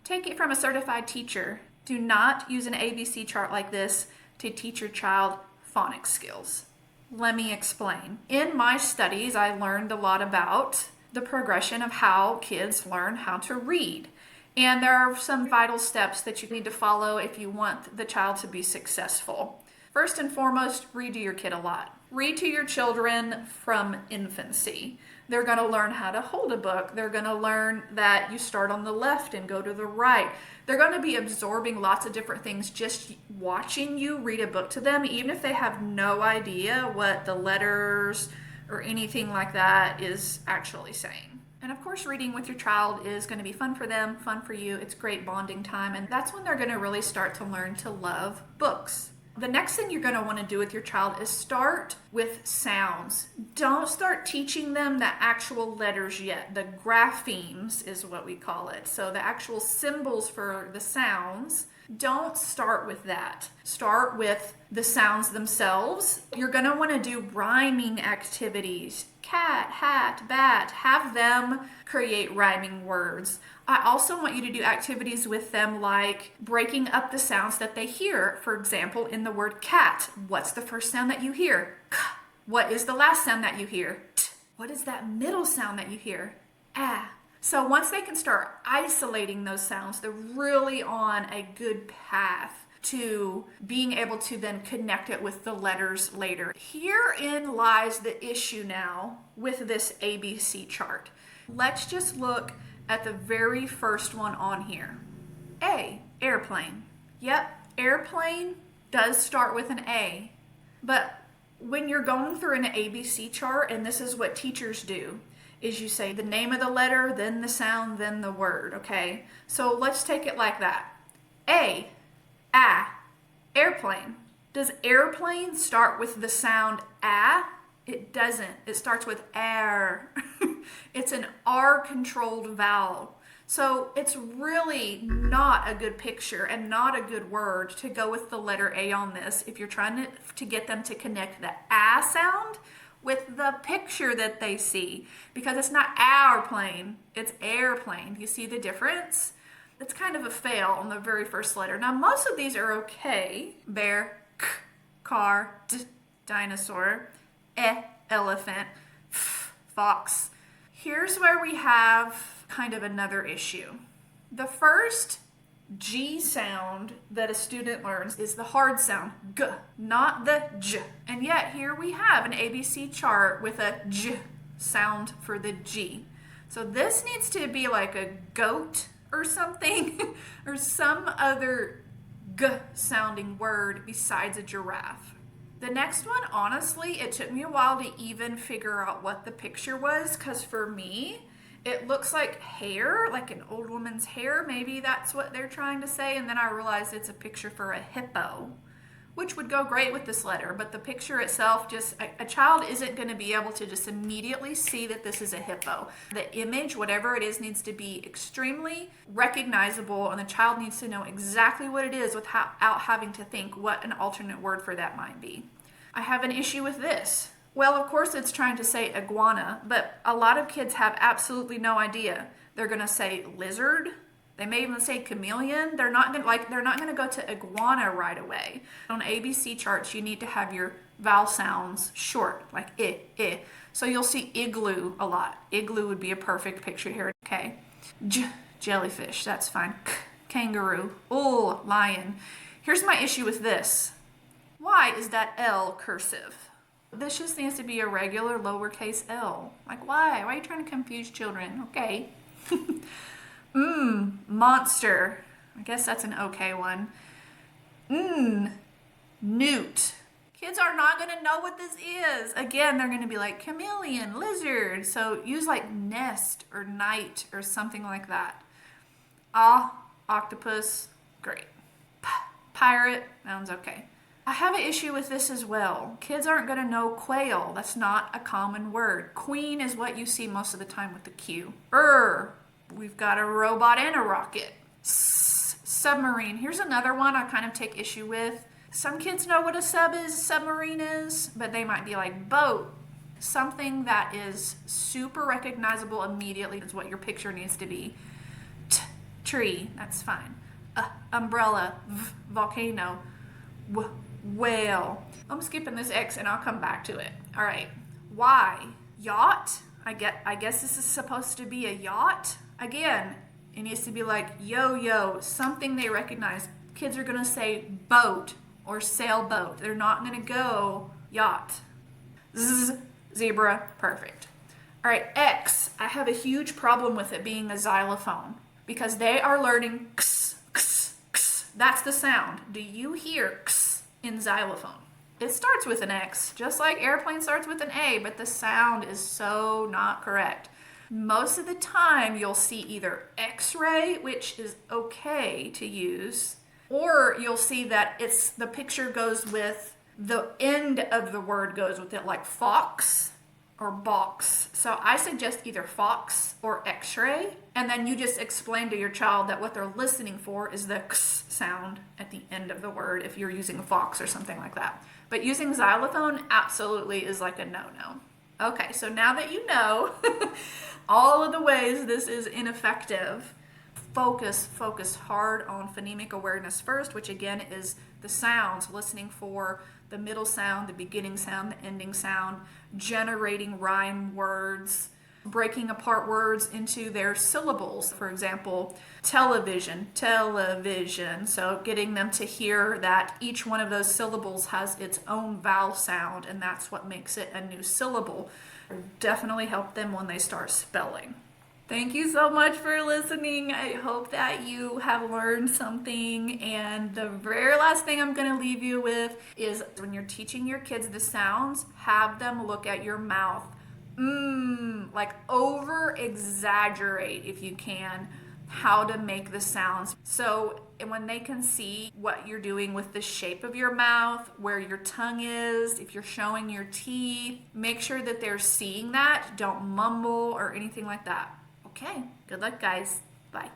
Take it from a certified teacher. Do not use an ABC chart like this to teach your child phonics skills. Let me explain. In my studies, I learned a lot about the progression of how kids learn how to read. And there are some vital steps that you need to follow if you want the child to be successful. First and foremost, read to your kid a lot. Read to your children from infancy. They're going to learn how to hold a book. They're going to learn that you start on the left and go to the right. They're going to be absorbing lots of different things just watching you read a book to them, even if they have no idea what the letters or anything like that is actually saying. And of course, reading with your child is going to be fun for them, fun for you. It's great bonding time, and that's when they're going to really start to learn to love books. The next thing you're going to want to do with your child is start with sounds. Don't start teaching them the actual letters yet. The graphemes is what we call it. So the actual symbols for the sounds. Don't start with that. Start with the sounds themselves. You're going to want to do rhyming activities. Cat, hat, bat. Have them create rhyming words. I also want you to do activities with them like breaking up the sounds that they hear. For example, in the word cat, what's the first sound that you hear? K. What is the last sound that you hear? T. What is that middle sound that you hear? Ah. So once they can start isolating those sounds, they're really on a good path to being able to then connect it with the letters later. Herein lies the issue now with this ABC chart. Let's just look at the very first one on here. A, airplane. Yep, airplane does start with an A, but when you're going through an ABC chart, and this is what teachers do, is you say the name of the letter, then the sound, then the word, okay? So let's take it like that. A, airplane. Does airplane start with the sound a? It doesn't. It starts with air. It's an R-controlled vowel. So it's really not a good picture and not a good word to go with the letter A on this if you're trying to get them to connect the a sound with the picture that they see. Because it's not airplane, it's airplane. You see the difference? It's kind of a fail on the very first letter. Now, most of these are okay. Bear, k, car, d, dinosaur, elephant, fox. Here's where we have kind of another issue. The first G sound that a student learns is the hard sound, G, not the J. And yet here we have an ABC chart with a J sound for the G. So this needs to be like a goat or something, or some other G sounding word besides a giraffe. The next one, honestly, it took me a while to even figure out what the picture was, because for me, it looks like hair, like an old woman's hair. Maybe that's what they're trying to say. And then I realized it's a picture for a hippo, which would go great with this letter. But the picture itself, just a child isn't going to be able to just immediately see that this is a hippo. The image, whatever it is, needs to be extremely recognizable, and the child needs to know exactly what it is without having to think what an alternate word for that might be. I have an issue with this. Well, of course it's trying to say iguana, but a lot of kids have absolutely no idea. They're going to say lizard. They may even say chameleon. They're not going to go to iguana right away. On ABC charts, you need to have your vowel sounds short, like I. So you'll see igloo a lot. Igloo would be a perfect picture here. Okay. Jellyfish, that's fine. Kangaroo. Oh, lion. Here's my issue with this. Why is that L cursive? This just needs to be a regular lowercase l. Like, why? Why are you trying to confuse children? Okay. Monster. I guess that's an okay one. Newt. Kids are not going to know what this is. Again, they're going to be like chameleon, lizard. So use like nest or night or something like that. Octopus. Great. Pirate. That one's okay. I have an issue with this as well. Kids aren't going to know quail. That's not a common word. Queen is what you see most of the time with the Q. We've got a robot and a rocket. Submarine. Here's another one I kind of take issue with. Some kids know what a submarine is, but they might be like boat. Something that is super recognizable immediately is what your picture needs to be. tree, that's fine. Umbrella, volcano, whale. I'm skipping this X and I'll come back to it. All right, Y, yacht. I guess this is supposed to be a yacht. Again, it needs to be like yo-yo, something they recognize. Kids are gonna say boat or sailboat. They're not gonna go yacht. Zebra, perfect. All right, X, I have a huge problem with it being a xylophone because they are learning x, x, x. That's the sound. Do you hear x in xylophone? It starts with an X, just like airplane starts with an A, but the sound is so not correct. Most of the time, you'll see either X-ray, which is okay to use, or you'll see that the picture goes with the end of the word goes with it, like fox or box. So I suggest either fox or X-ray, and then you just explain to your child that what they're listening for is the x sound at the end of the word if you're using a fox or something like that. But using xylophone absolutely is like a no-no. Okay, so now that you know all of the ways this is ineffective, focus hard on phonemic awareness first, which again is the sounds, listening for the middle sound, the beginning sound, the ending sound, generating rhyme words, breaking apart words into their syllables. For example, television, television. So getting them to hear that each one of those syllables has its own vowel sound, and that's what makes it a new syllable. Definitely help them when they start spelling. Thank you so much for listening. I hope that you have learned something. And the very last thing I'm going to leave you with is when you're teaching your kids the sounds, have them look at your mouth. Like over exaggerate if you can how to make the sounds. So when they can see what you're doing with the shape of your mouth, where your tongue is, if you're showing your teeth, make sure that they're seeing that. Don't mumble or anything like that. Okay, good luck guys. Bye.